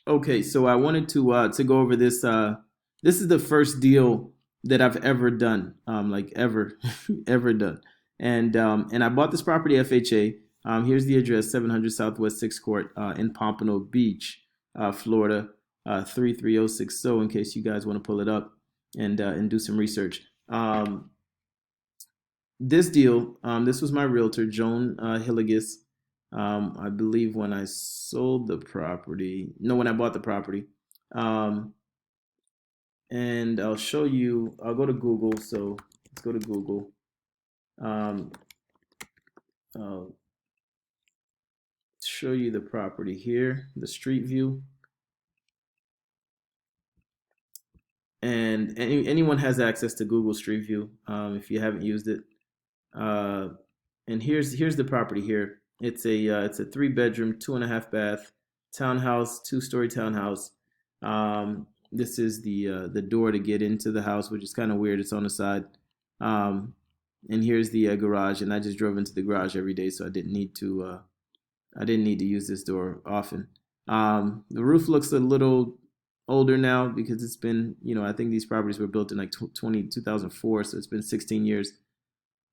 Okay, so I wanted to go over this. This is the first deal that I've ever done, like ever, ever done. And I bought this property FHA. Here's the address: 700 Southwest Sixth Court in Pompano Beach, Florida, 33060. So, in case you guys want to pull it up and do some research. This deal, this was my realtor, Joan Hilligus. I believe when I sold the property, no, when I bought the property. Um, and I'll show you, I'll go to Google. So let's go to Google. Um, I'll show you the property here, the street view. And anyone has access to Google Street View if you haven't used it. Uh, and here's the property here. It's a 3 bedroom, 2.5 bath townhouse, 2-story townhouse. This is the door to get into the house, which is kind of weird. It's on the side. Um, and here's the garage. And I just drove into the garage every day, so I didn't need to use this door often. The roof looks a little older now because it's been, I think these properties were built in like 2004, so it's been 16 years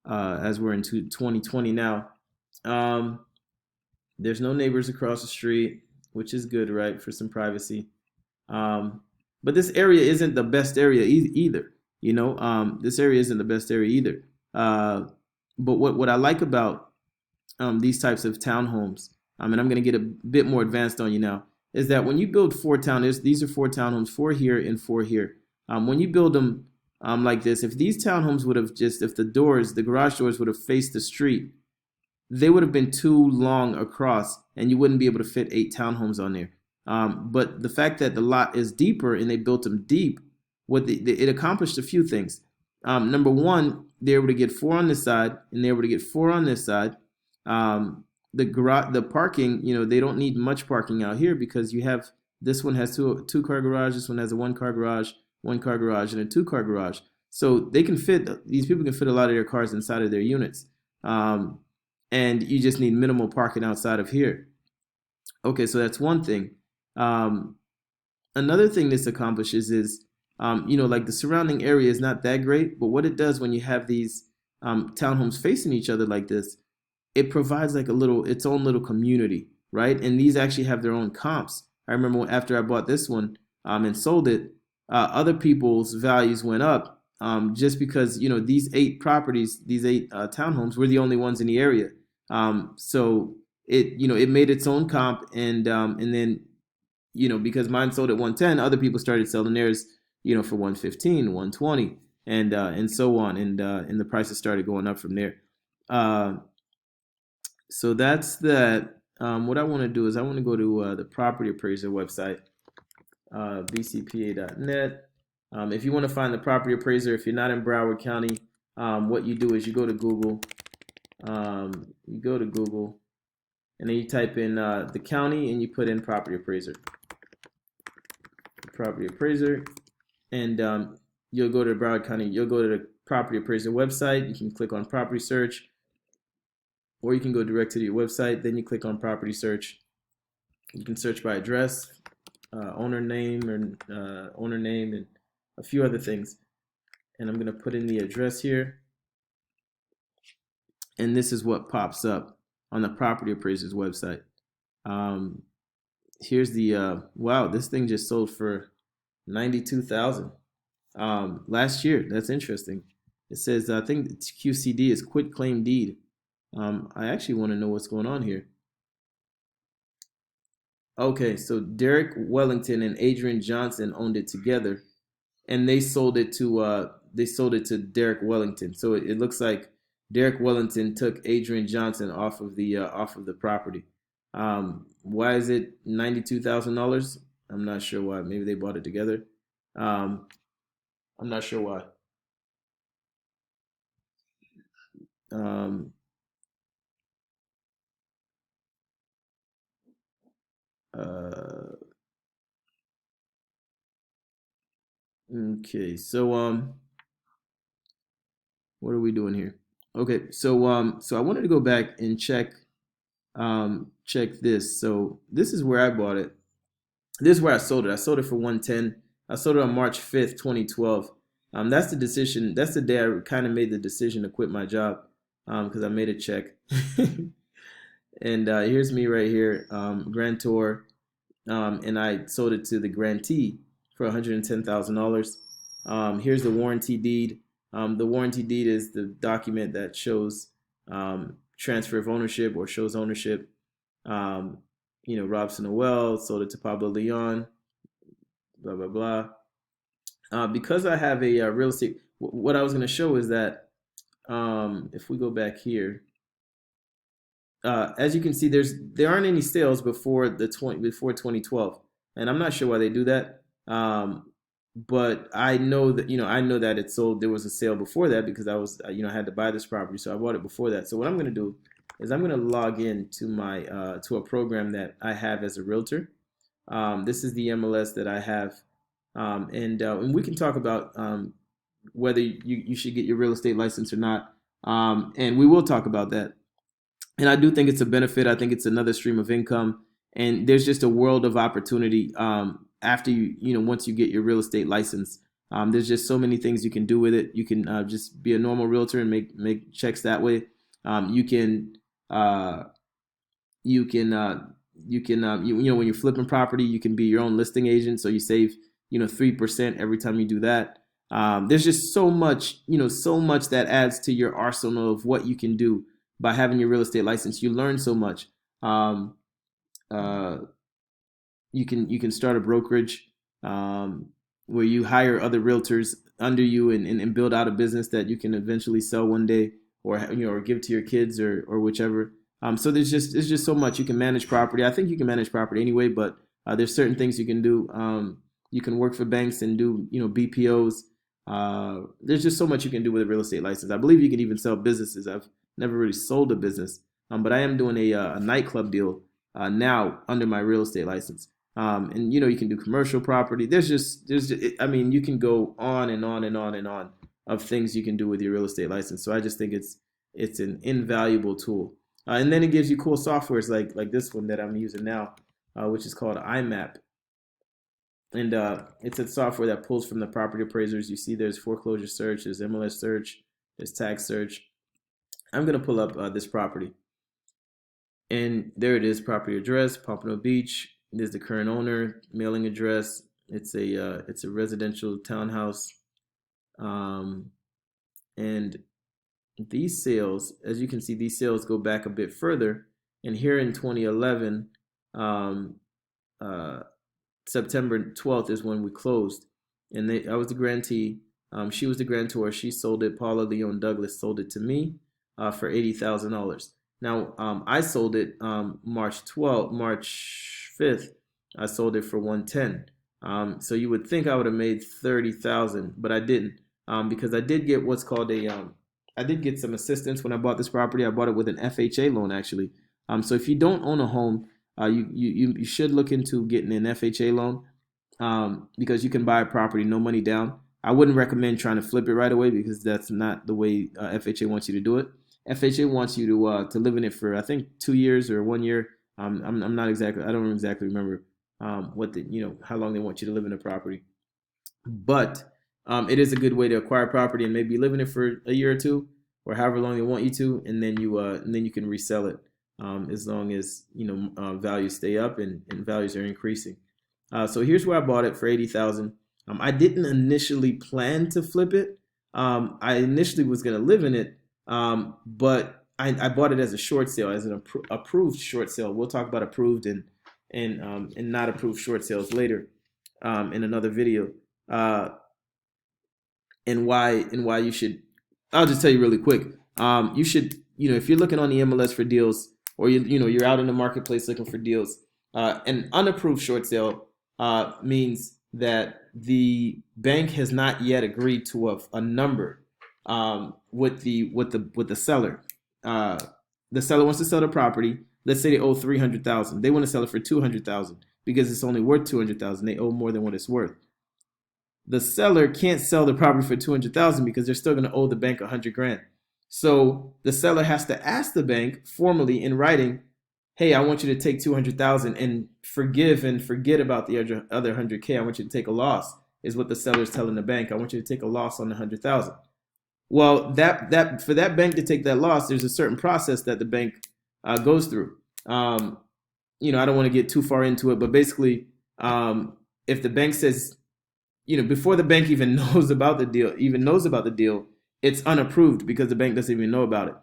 as we're into 2020 now. Um, there's no neighbors across the street, which is good, right, for some privacy. Um, but this area isn't the best area either. This area isn't the best area either. Uh, but what I like about these types of townhomes, and I'm going to get a bit more advanced on you now, is that when you build these are 4 townhomes, 4 here and 4 here. When you build them like this, if these townhomes would have if the garage doors would have faced the street, they would have been too long across, and you wouldn't be able to fit 8 townhomes on there. But the fact that the lot is deeper and they built them deep, it accomplished a few things. Number one, they're able to get 4 on this side, and they're able to get 4 on this side. The parking, they don't need much parking out here because you have this one has two car garage, this one has a 1 car garage, 1 car garage, and a 2 car garage. So these people can fit a lot of their cars inside of their units. Um, and you just need minimal parking outside of here. Okay, so that's one thing. Um, Another thing this accomplishes is, like the surrounding area is not that great, but what it does when you have these townhomes facing each other like this, it provides like its own little community, right? And these actually have their own comps. I remember after I bought this one and sold it, other people's values went up just because these 8 properties, these 8 townhomes, were the only ones in the area. So it made its own comp, and then because mine sold at 110, other people started selling theirs for 115, 120, and so on, and the prices started going up from there. Uh, so that's that. What I want to do is I want to go to the property appraiser website, bcpa.net. If you want to find the property appraiser, if you're not in Broward County, what you do is you go to Google. And then you type in the county and you put in property appraiser. Property appraiser, and you'll go to Broward County. You'll go to the property appraiser website. You can click on property search, or you can go direct to your website. Then you click on property search. You can search by address, owner name, and a few other things. And I'm gonna put in the address here, and this is what pops up on the property appraiser's website. Um, Here's the wow, this thing just sold for 92,000 last year. That's interesting. It says I think it's QCD is quit claim deed. I actually want to know what's going on here. Okay, so Derek Wellington and Adrian Johnson owned it together, and they sold it to Derek Wellington. So it looks like Derek Wellington took Adrian Johnson off of the property. Why is it $92,000? I'm not sure why. Maybe they bought it together. Um, I'm not sure why. Um, uh, okay, so what are we doing here? Okay, so I wanted to go back and check this. So this is where I bought it. This is where I sold it. I sold it for 110. I sold it on March 5th, 2012. That's the decision. That's the day I kind of made the decision to quit my job because I made a check. And here's me right here, grantor, and I sold it to the grantee for $110,000. Here's the warranty deed. The warranty deed is the document that shows transfer of ownership or shows ownership. Um, Robson Noel sold it to Pablo Leon, blah, blah, blah. Because I have a real estate, what I was going to show is that if we go back here, as you can see, there aren't any sales before 2012, and I'm not sure why they do that. But I know that I know that it sold. There was a sale before that because I had to buy this property, so I bought it before that. So what I'm going to do is I'm going to log in to my to a program that I have as a realtor. This is the MLS that I have, and we can talk about whether you should get your real estate license or not, and we will talk about that. And I do think it's a benefit. I think it's another stream of income, and there's just a world of opportunity after once you get your real estate license. There's just so many things you can do with it. You can just be a normal realtor and make checks that way. You can you can when you're flipping property, you can be your own listing agent, so you save 3% every time you do that. There's just so much that adds to your arsenal of what you can do by having your real estate license. You learn so much. Uh, you can start a brokerage where you hire other realtors under you and build out a business that you can eventually sell one day, or give to your kids or whichever. So there's just so much. You can manage property. I think you can manage property anyway, but there's certain things you can do. You can work for banks and do BPOs. There's just so much you can do with a real estate license. I believe you can even sell businesses. I've never really sold a business, but I am doing a nightclub deal now under my real estate license. And you can do commercial property. I mean, you can go on and on and on and on of things you can do with your real estate license. So I just think it's an invaluable tool. And then it gives you cool softwares like this one that I'm using now, which is called IMAP. And it's a software that pulls from the property appraisers. You see there's foreclosure search, there's MLS search, there's tax search. I'm going to pull up this property. And there it is, property address, Pompano Beach. There's the current owner, mailing address. It's a residential townhouse. And these sales, as you can see, these sales go back a bit further. And here in 2011, September 12th is when we closed. And I was the grantee. She was the grantor. She sold it. Paula Leon Douglas sold it to me for $80,000. Now, I sold it March 5th. I sold it for 110. So you would think I would have made 30,000, but I didn't, because I did get what's called I did get some assistance when I bought this property. I bought it with an FHA loan, actually. So if you don't own a home, you should look into getting an FHA loan, because you can buy a property no money down. I wouldn't recommend trying to flip it right away because that's not the way FHA wants you to do it. FHA wants you to live in it for, I think, 2 years or 1 year. I'm not exactly, I don't exactly remember how long they want you to live in a property, but it is a good way to acquire property and maybe live in it for a year or two, or however long they want you to, and then you can resell it, as long as values stay up and values are increasing. So here's where I bought it for 80,000. I didn't initially plan to flip it. I initially was going to live in it, but I bought it as a short sale, as an approved short sale. We'll talk about approved and not approved short sales later in another video, and why you should. I'll just tell you really quick. You should, if you're looking on the MLS for deals, or you're out in the marketplace looking for deals, an unapproved short sale means that the bank has not yet agreed to a number with the seller. The seller wants to sell the property. Let's say they owe 300,000. They want to sell it for 200,000 because it's only worth 200,000. They owe more than what it's worth. The seller can't sell the property for 200,000 because they're still going to owe the bank 100 grand. So the seller has to ask the bank formally in writing, hey, I want you to take 200,000 and forgive and forget about the other 100K. I want you to take a loss, is what the seller's telling the bank. I want you to take a loss on the 100,000. Well, that for that bank to take that loss, there's a certain process that the bank goes through. Um, I don't want to get too far into it, but basically, if the bank says, before the bank even knows about the deal, it's unapproved because the bank doesn't even know about it.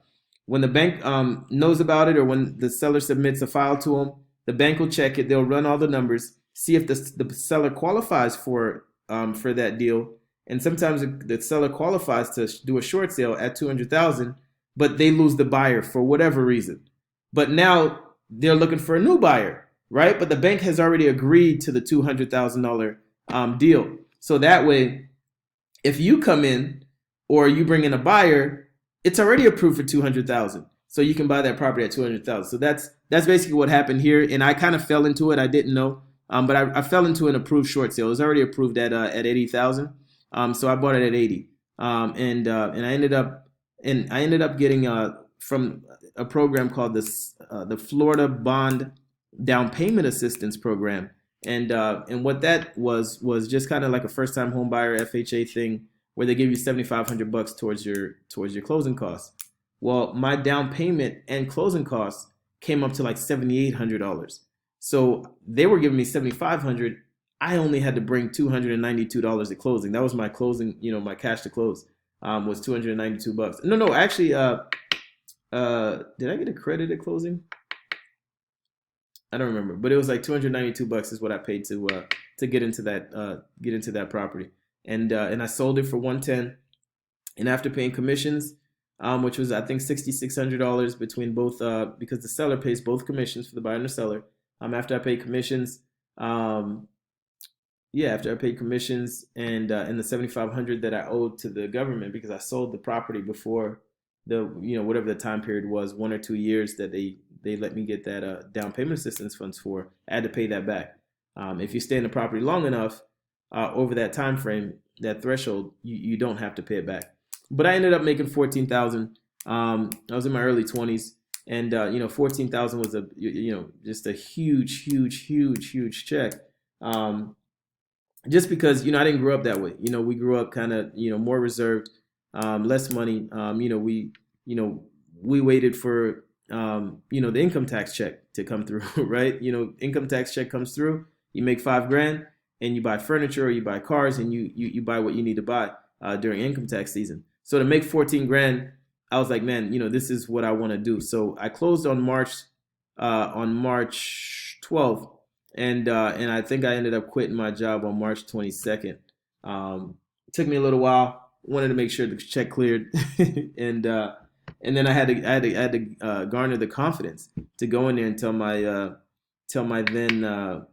When the bank knows about it, or when the seller submits a file to them, the bank will check it. They'll run all the numbers, see if the seller qualifies for that deal. And sometimes the seller qualifies to do a short sale at 200,000, but they lose the buyer for whatever reason. But now they're looking for a new buyer, right? But the bank has already agreed to the $200,000 deal. So that way, if you come in or you bring in a buyer, it's already approved for 200,000. So you can buy that property at 200,000. So that's basically what happened here. And I kind of fell into it. I didn't know, but I fell into an approved short sale. It was already approved at 80,000. So I bought it at 80. And I ended up getting from a program called the Florida Bond Down Payment Assistance Program. And what that was just kind of like a first time home buyer FHA thing where they give you $7,500 towards your closing costs. Well, my down payment and closing costs came up to like $7,800. So they were giving me $7,500. I only had to bring $292 at closing. That was my closing, my cash to close was $292. No, actually, did I get a credit at closing? I don't remember, but it was like $292 is what I paid to get into that property, and I sold it for 110, and after paying commissions, which was I think $6,600 between both, because the seller pays both commissions for the buyer and the seller. After I paid commissions, after I paid commissions and the $7,500 that I owed to the government because I sold the property before the whatever the time period was, 1 or 2 years that they let me get that down payment assistance funds for, I had to pay that back. If you stay in the property long enough, over that time frame, that threshold, you don't have to pay it back. But I ended up making 14,000. I was in my early 20s, and 14,000 was just a huge check. Just because I didn't grow up that way. We grew up kind of more reserved, less money. We waited for the income tax check to come through, right? Income tax check comes through, you make $5,000, and you buy furniture or you buy cars, and you buy what you need to buy during income tax season. So to make 14 grand, I was like, man, this is what I want to do. So I closed on March 12th, and I think I ended up quitting my job on March 22nd. It took me a little while. Wanted to make sure the check cleared, and then I had to garner the confidence to go in there and tell my then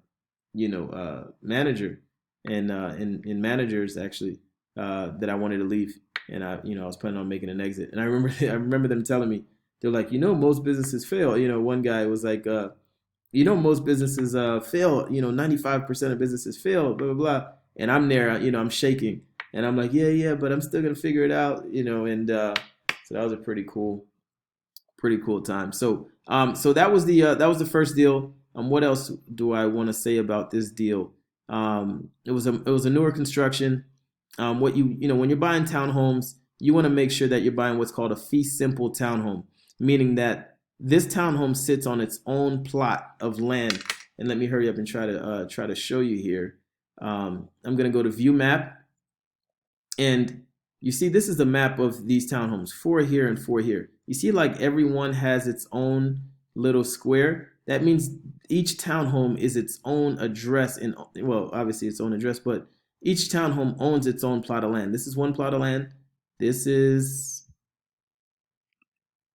manager and managers actually that I wanted to leave, and I was planning on making an exit. And I remember them telling me, they're like, most businesses fail. One guy was like, most businesses fail. 95% of businesses fail. Blah blah blah. And I'm there. I'm shaking, and I'm like, yeah, but I'm still gonna figure it out. And so that was a pretty cool time. So that was the first deal. What else do I want to say about this deal? It was a newer construction. When you're buying townhomes, you want to make sure that you're buying what's called a fee simple townhome, meaning that this townhome sits on its own plot of land. And let me hurry up and try to show you here. I'm gonna go to View Map, and you see this is the map of these townhomes, 4 here and 4 here. You see, like, everyone has its own little square. That means each townhome is its own address, obviously its own address, but each townhome owns its own plot of land. This is one plot of land. This is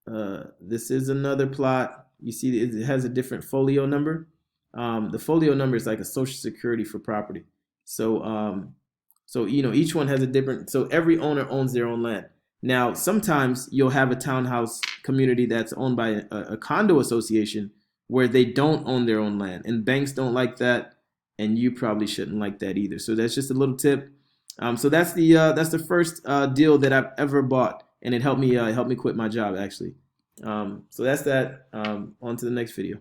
another plot. You see it has a different folio number. The folio number is like a social security for property. So each one has a different, so every owner owns their own land. Now, sometimes you'll have a townhouse community that's owned by a condo association where they don't own their own land, and banks don't like that, and you probably shouldn't like that either. So that's just a little tip. So that's the first deal that I've ever bought, and it helped me quit my job actually. So that's that. On to the next video.